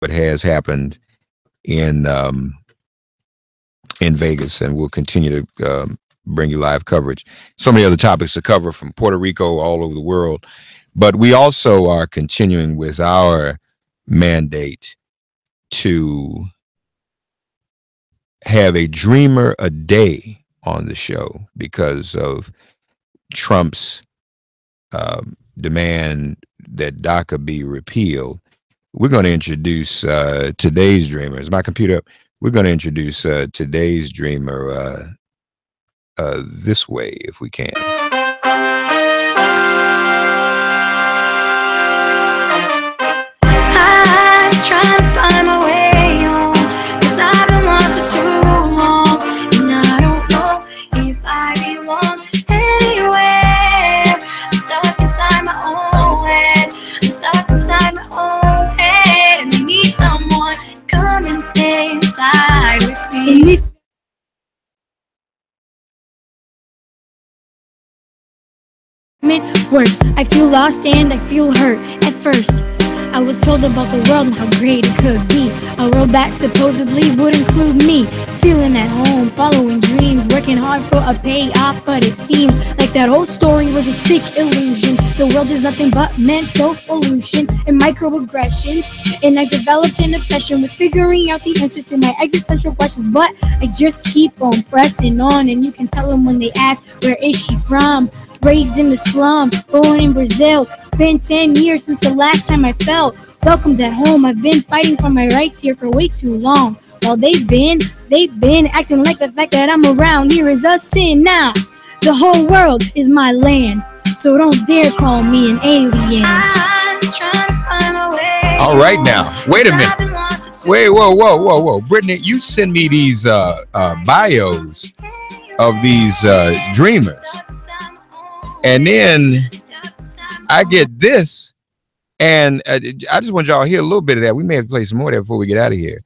what has happened in Vegas, and we'll continue to bring you live coverage. So many other topics to cover from Puerto Rico all over the world, but we also are continuing with our mandate to have a dreamer a day on the show because of Trump's demand that DACA be repealed. We're going to introduce today's dreamer. Is my computer up? We're going to introduce today's dreamer this way, if we can. I'm trying to find my way home, 'cause I've been lost for too long, and I don't know if I belong anywhere. I'm stuck inside my own head. I'm stuck inside my own head, and I need someone to come and stay inside with me. In this worse, I feel lost and I feel hurt. At first, I was told about the world and how great it could be, a world that supposedly would include me, feeling at home, following dreams, working hard for a payoff. But it seems like that whole story was a sick illusion. The world is nothing but mental pollution and microaggressions, and I developed an obsession with figuring out the answers to my existential questions. But I just keep on pressing on, and you can tell them when they ask, where is she from? Raised in the slum, born in Brazil. It's been 10 years since the last time I felt welcomed at home. I've been fighting for my rights here for way too long. While they've been acting like the fact that I'm around here is a sin. Now, the whole world is my land, so don't dare call me an alien. I'm trying to find my way. All right, now, wait a minute. Wait, whoa. Brittany, you send me these bios of these dreamers. And then I get this, and I just want y'all to hear a little bit of that. We may have to play some more of that before we get out of here.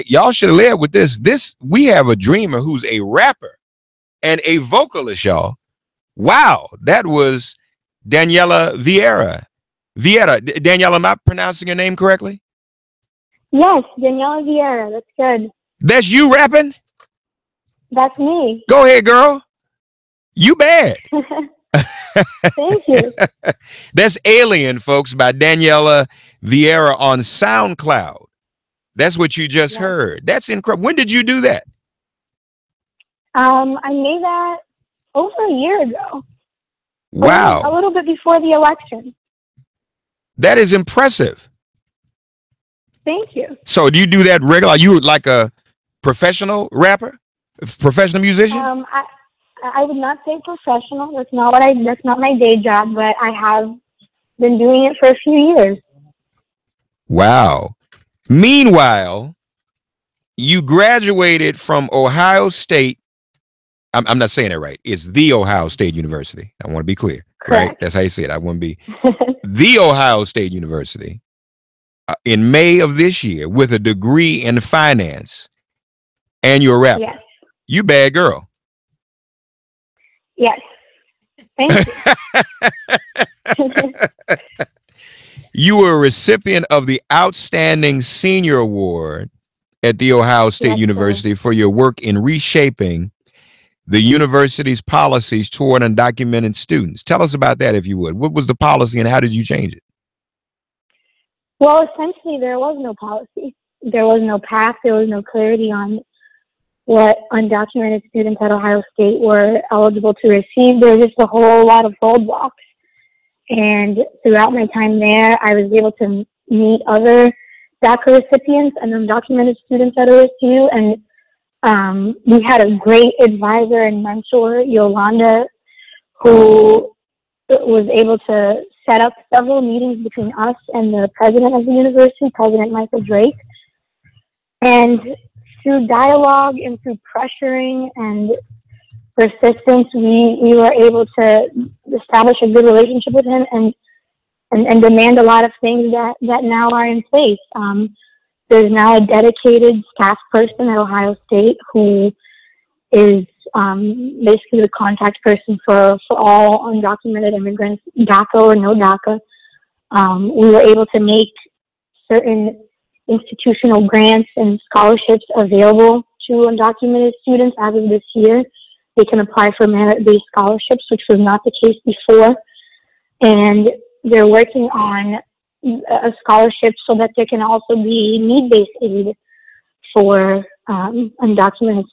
Y'all should have led with this. We have a dreamer who's a rapper and a vocalist, y'all. Wow, that was Daniella Vieira. Daniella, am I pronouncing your name correctly? Yes, Daniella Vieira. That's good. That's you rapping? That's me. Go ahead, girl. You bad. Thank you. That's Alien, folks, by Daniella Vieira on SoundCloud. That's what you just heard. That's incredible. When did you do that? I made that over a year ago. Wow. A little bit before the election. That is impressive. Thank you. So do you do that regular? Are you like a professional rapper? Professional musician? I would not say professional. That's not my day job, but I have been doing it for a few years. Wow. Meanwhile, you graduated from Ohio State. I'm not saying it right. It's the Ohio State University. I want to be clear. Correct. Right? That's how you say it. I want to be the Ohio State University in May of this year with a degree in finance, and you're a rapper. Yes. You bad girl. Yes. Thank you. You were a recipient of the Outstanding Senior Award at the Ohio State University for your work in reshaping the university's policies toward undocumented students. Tell us about that, if you would. What was the policy and how did you change it? Well, essentially, there was no policy. There was no path. There was no clarity on what undocumented students at Ohio State were eligible to receive. There was just a whole lot of roadblocks. And throughout my time there, I was able to meet other DACA recipients and undocumented students at OSU. And we had a great advisor and mentor, Yolanda, who was able to set up several meetings between us and the president of the university, President Michael Drake. And through dialogue and through pressuring and persistence, we were able to establish a good relationship with him and demand a lot of things that now are in place. There's now a dedicated staff person at Ohio State who is basically the contact person for all undocumented immigrants, DACA or no DACA. We were able to make certain institutional grants and scholarships available to undocumented students as of this year. They can apply for merit-based scholarships, which was not the case before. And they're working on a scholarship so that there can also be need-based aid for undocumented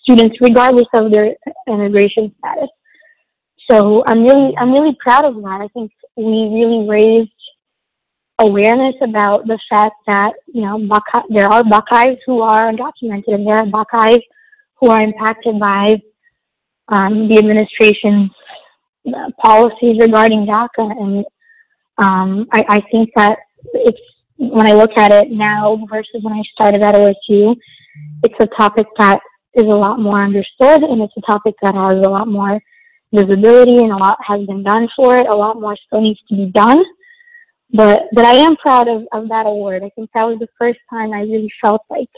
students regardless of their immigration status. So I'm really proud of that. I think we really raised awareness about the fact that, you know, there are Buckeyes who are undocumented, and there are Buckeyes who are impacted by the administration's policies regarding DACA. And I think that it's, when I look at it now versus when I started at OSU, it's a topic that is a lot more understood, and it's a topic that has a lot more visibility, and a lot has been done for it. A lot more still needs to be done. But I am proud of that award. I think that was the first time I really felt like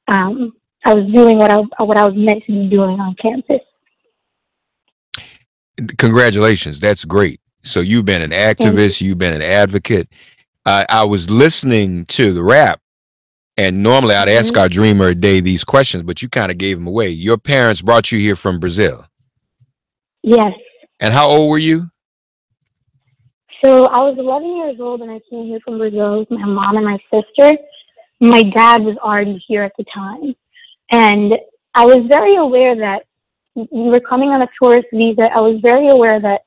I was doing what I was meant to be doing on campus. Congratulations. That's great. So you've been an activist, you've been an advocate. I was listening to the rap, and normally I'd ask our dreamer a day these questions, but you kind of gave them away. Your parents brought you here from Brazil. Yes. And how old were you? So I was 11 years old, and I came here from Brazil with my mom and my sister. My dad was already here at the time. And I was very aware that we were coming on a tourist visa. I was very aware that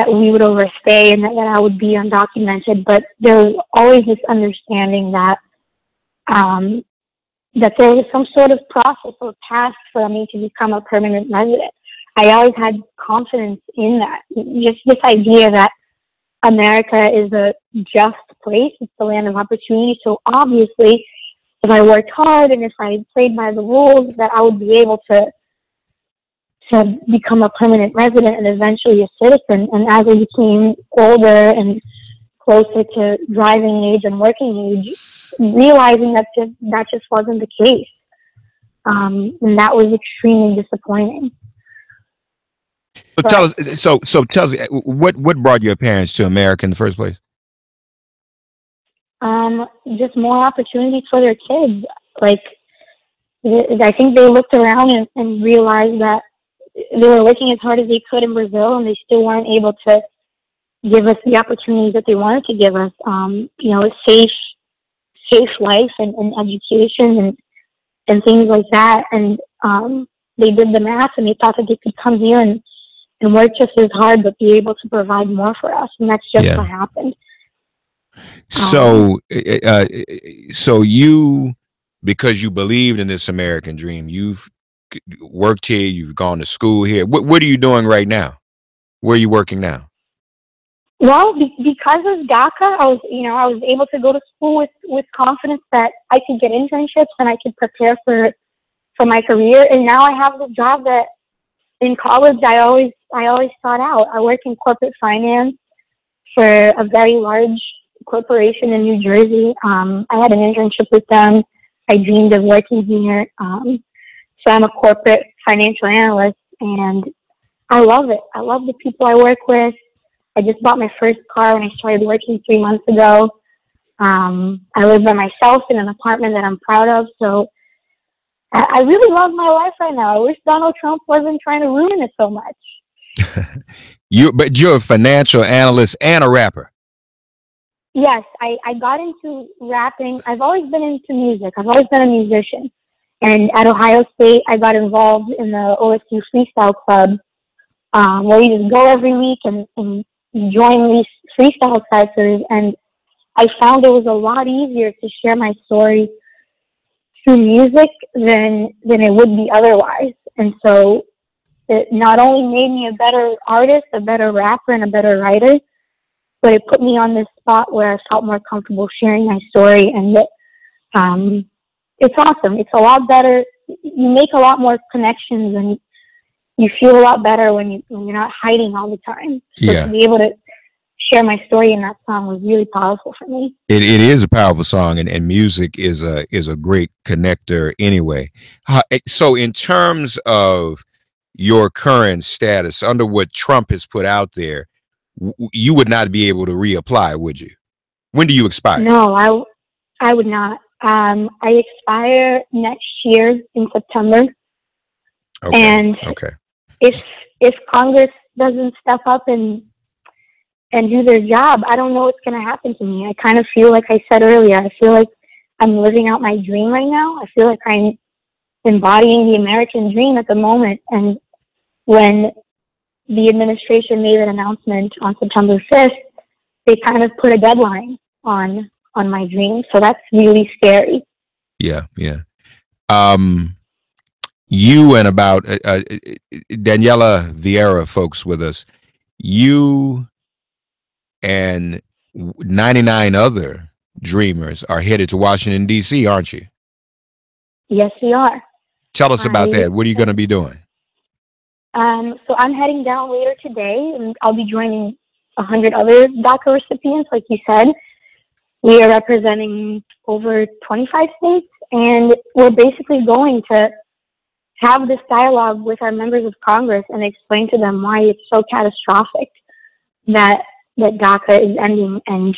we would overstay and that I would be undocumented. But there was always this understanding that that there was some sort of process or path for me to become a permanent resident. I always had confidence in that. Just this idea that America is a just place. It's the land of opportunity. So obviously, if I worked hard and if I played by the rules, that I would be able to become a permanent resident and eventually a citizen. And as I became older and closer to driving age and working age, realizing that just wasn't the case. And that was extremely disappointing. So tell us. So tell us what brought your parents to America in the first place? Just more opportunities for their kids. Like, I think they looked around and realized that they were working as hard as they could in Brazil, and they still weren't able to give us the opportunities that they wanted to give us. You know, a safe life and education and things like that. And they did the math, and they thought that they could come here and work just as hard, but be able to provide more for us. And that's just what happened. So, so you, because you believed in this American dream, you've worked here, you've gone to school here. What are you doing right now? Where are you working now? Well, because of DACA, I was able to go to school with confidence that I could get internships and I could prepare for my career. And now I have the job that in college I always sought out. I work in corporate finance for a very large corporation in New Jersey. I had an internship with them. I dreamed of working here. So I'm a corporate financial analyst, and I love it. I love the people I work with. I just bought my first car when I started working 3 months ago. I live by myself in an apartment that I'm proud of. So I really love my life right now. I wish Donald Trump wasn't trying to ruin it so much. But you're a financial analyst and a rapper. Yes, I got into rapping. I've always been into music. I've always been a musician. And at Ohio State, I got involved in the OSU Freestyle Club, where we just go every week and join these freestyle sessions. And I found it was a lot easier to share my story through music than it would be otherwise. And so it not only made me a better artist, a better rapper, and a better writer, but it put me on this spot where I felt more comfortable sharing my story. And it's awesome. It's a lot better. You make a lot more connections, and you feel a lot better when you're not hiding all the time. So to be able to share my story in that song was really powerful for me. It is a powerful song, and music is a great connector anyway. So in terms of your current status under what Trump has put out there, you would not be able to reapply, would you? When do you expire? No, I would not. I expire next year in September. Okay. And okay. if Congress doesn't step up and do their job, I don't know what's going to happen to me. I kind of feel like I said earlier, I feel like I'm living out my dream right now. I feel like I'm embodying the American dream at the moment. And when the administration made an announcement on September 5th, they kind of put a deadline on my dream. So that's really scary. Yeah, yeah. You and about Daniella Vieira, folks, with us. You and 99 other dreamers are headed to Washington, D.C., aren't you? Yes, we are. Tell us about that. What are you going to be doing? So I'm heading down later today, and I'll be joining 100 other DACA recipients, like you said. We are representing over 25 states, and we're basically going to have this dialogue with our members of Congress and explain to them why it's so catastrophic that DACA is ending, and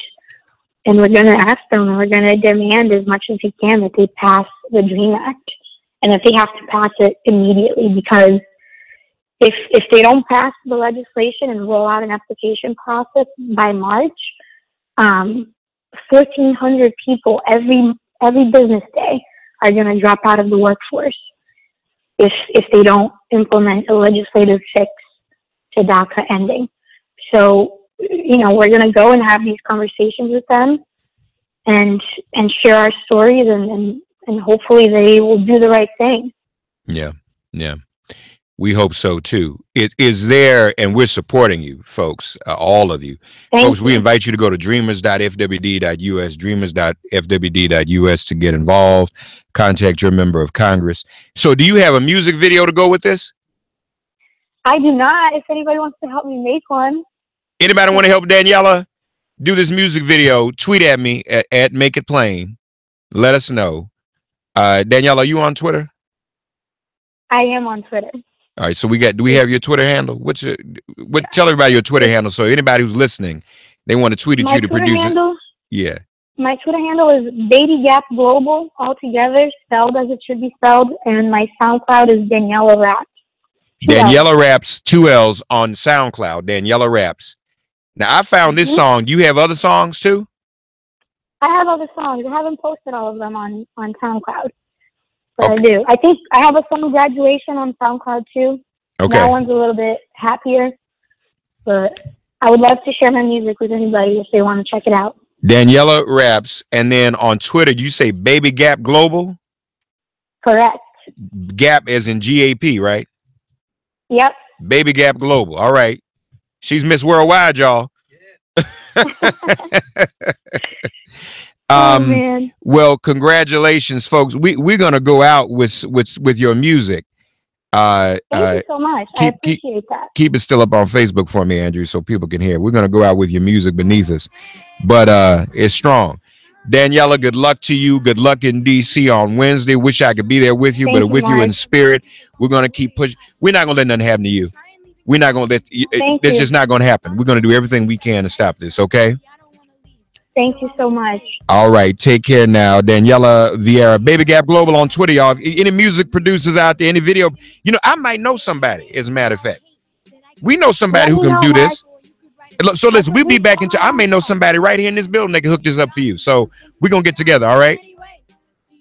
we're going to ask them, and we're going to demand as much as we can that they pass the DREAM Act, and that they have to pass it immediately, because if they don't pass the legislation and roll out an application process by March, 1,400 people every business day are going to drop out of the workforce if they don't implement a legislative fix to DACA ending. So, we're going to go and have these conversations with them and share our stories, and hopefully they will do the right thing. Yeah, yeah. We hope so too. It is there, and we're supporting you, folks, all of you. Thank you. We invite you to go to dreamers.fwd.us, dreamers.fwd.us to get involved. Contact your member of Congress. So do you have a music video to go with this? I do not. If anybody wants to help me make one. Anybody want to help Daniella do this music video? Tweet at me at Make It Plain. Let us know. Daniella, are you on Twitter? I am on Twitter. All right, so do we have your Twitter handle? Tell everybody your Twitter handle, so anybody who's listening, they want to tweet at you to produce it. Yeah. My Twitter handle is Baby Gap Global, all together, spelled as it should be spelled, and my SoundCloud is Daniella Raps. Daniella Raps, 2 L's on SoundCloud. Daniella Raps. Now I found this song. Do you have other songs too? I have other songs. I haven't posted all of them on SoundCloud. But okay. I do. I think I have a song, Graduation, on SoundCloud too. Okay. That one's a little bit happier. But I would love to share my music with anybody if they want to check it out. Daniella Raps. And then on Twitter, did you say Baby Gap Global? Correct. Gap as in GAP, right? Yep. Baby Gap Global. All right. She's Miss Worldwide, y'all. Oh, man. Well, congratulations, folks. We're gonna go out with your music. Thank you so much. I appreciate that. Keep it still up on Facebook for me, Andrew, so people can hear. We're gonna go out with your music beneath us, but it's strong. Daniella, good luck to you. Good luck in DC on Wednesday. Wish I could be there with you, but with you in spirit. We're gonna keep pushing. We're not gonna let nothing happen to you. We're not gonna let. This is not gonna happen. We're gonna do everything we can to stop this. Okay. Thank you so much. All right, take care now. Daniella Vieira, Baby Gap Global on Twitter, y'all. Any music producers out there, any video, I might know somebody, as a matter of fact. We know somebody who can do this. So listen, we'll be back I may know somebody right here in this building that can hook this up for you. So we're going to get together, all right?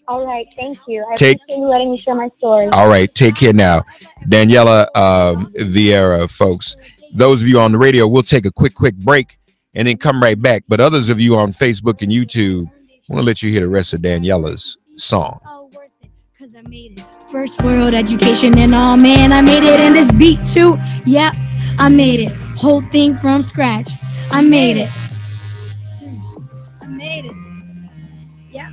All right, thank you. I appreciate you letting me share my story. All right, take care now. Daniella Vieira, folks. Those of you on the radio, we'll take a quick break and then come right back. But others of you on Facebook and YouTube, I want to let you hear the rest of Daniella's song. First world education and all, man, I made it in this beat too. Yeah, I made it. Whole thing from scratch. I made it. I made it. Yeah.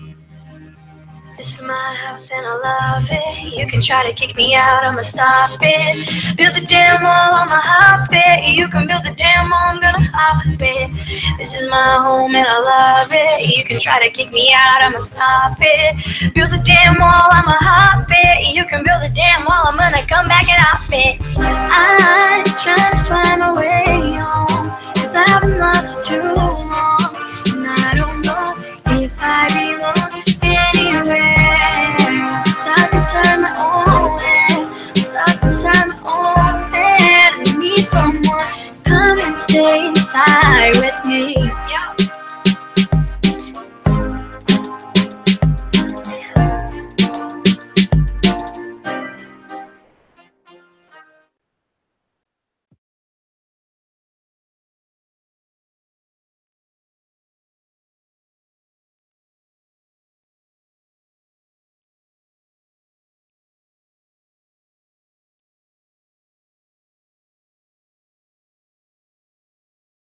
This is my house and I love it. You can try to kick me out, I'ma stop it. Build a damn wall, I'ma hop it. You can build a damn wall, I'm gonna hop it. This is my home and I love it. You can try to kick me out, I'ma stop it. Build a damn wall, I'ma hop it. You can build a damn wall, I'm gonna come back and hop it. I'm trying to find my way home, 'cause I've been lost for too long, and I don't know if I belong. stay inside with me.